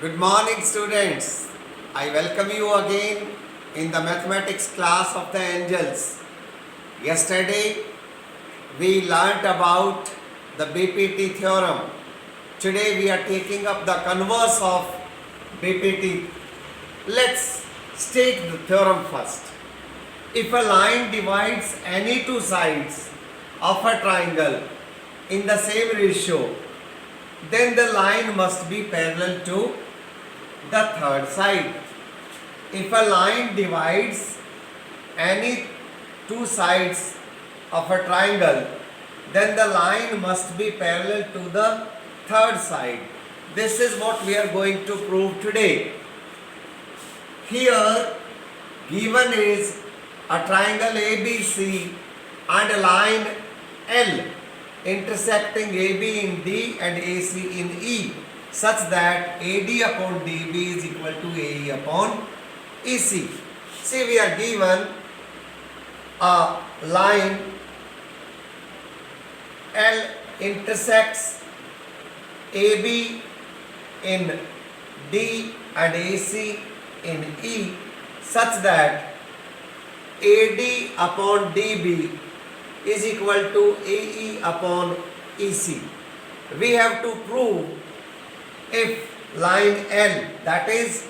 Good morning, students. I welcome you again in the mathematics class of the angels. Yesterday, we learnt about the BPT theorem. Today, we are taking up the converse of BPT. Let's state the theorem first. If a line divides any two sides of a triangle in the same ratio, then the line must be parallel to the third side. If a line divides any two sides of a triangle, then the line must be parallel to the third side. This is what we are going to prove today. Here given is a triangle ABC and a line L intersecting AB in D and AC in E, such that AD upon DB is equal to AE upon EC. See, we are given a line L intersects AB in D and AC in E, such that AD upon DB is equal to AE upon EC. We have to prove if line L, that is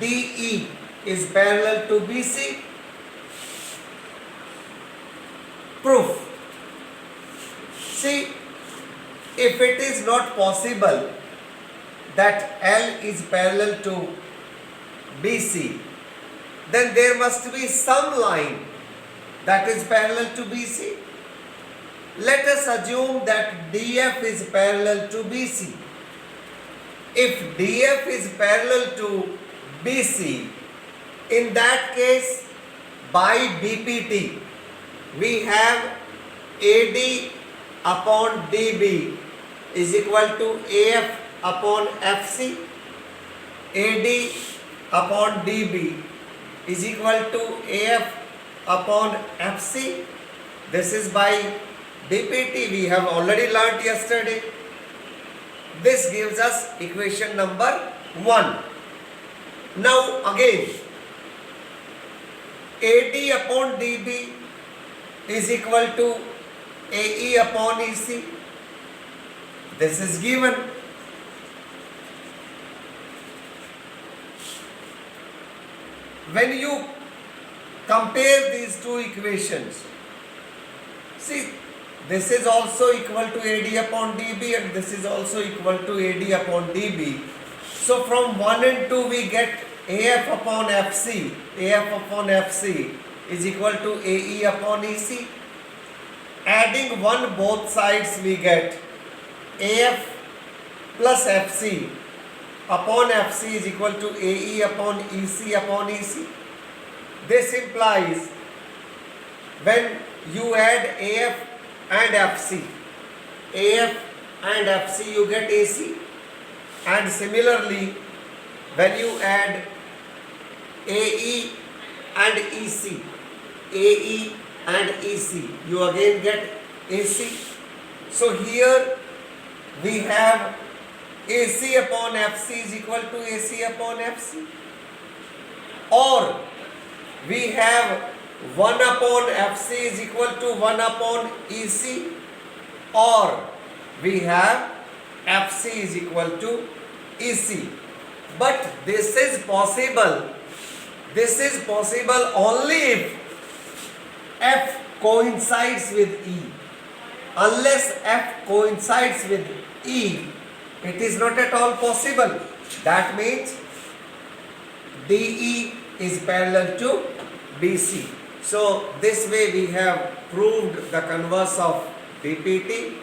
DE, is parallel to BC. Proof. See, if it is not possible that L is parallel to BC, then there must be some line that is parallel to BC. Let us assume that DF is parallel to BC. If DF is parallel to BC, in that case, by BPT, we have AD upon DB is equal to AF upon FC. AD upon DB is equal to AF upon FC. This is by BPT. We have already learnt yesterday. This gives us equation number 1. Now again, AD upon DB is equal to AE upon EC. This is given. When you compare these two equations, see, this is also equal to AD upon DB and this is also equal to AD upon DB. So from 1 and 2 we get AF upon FC. AF upon FC is equal to AE upon EC. Adding 1 both sides we get AF plus FC upon FC is equal to AE upon EC. This implies when you add AF and FC, you get AC, and similarly when you add AE and EC, you again get AC. So here we have AC upon FC is equal to AC upon FC, or we have 1 upon FC is equal to 1 upon EC, or we have FC is equal to EC. But this is possible only if F coincides with E. Unless F coincides with E, it is not at all possible. That means DE is parallel to BC. So this way we have proved the converse of BPT.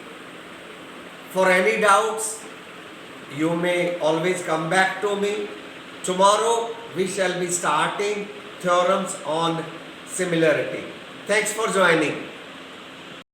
For any doubts, you may always come back to me. Tomorrow we shall be starting theorems on similarity. Thanks for joining.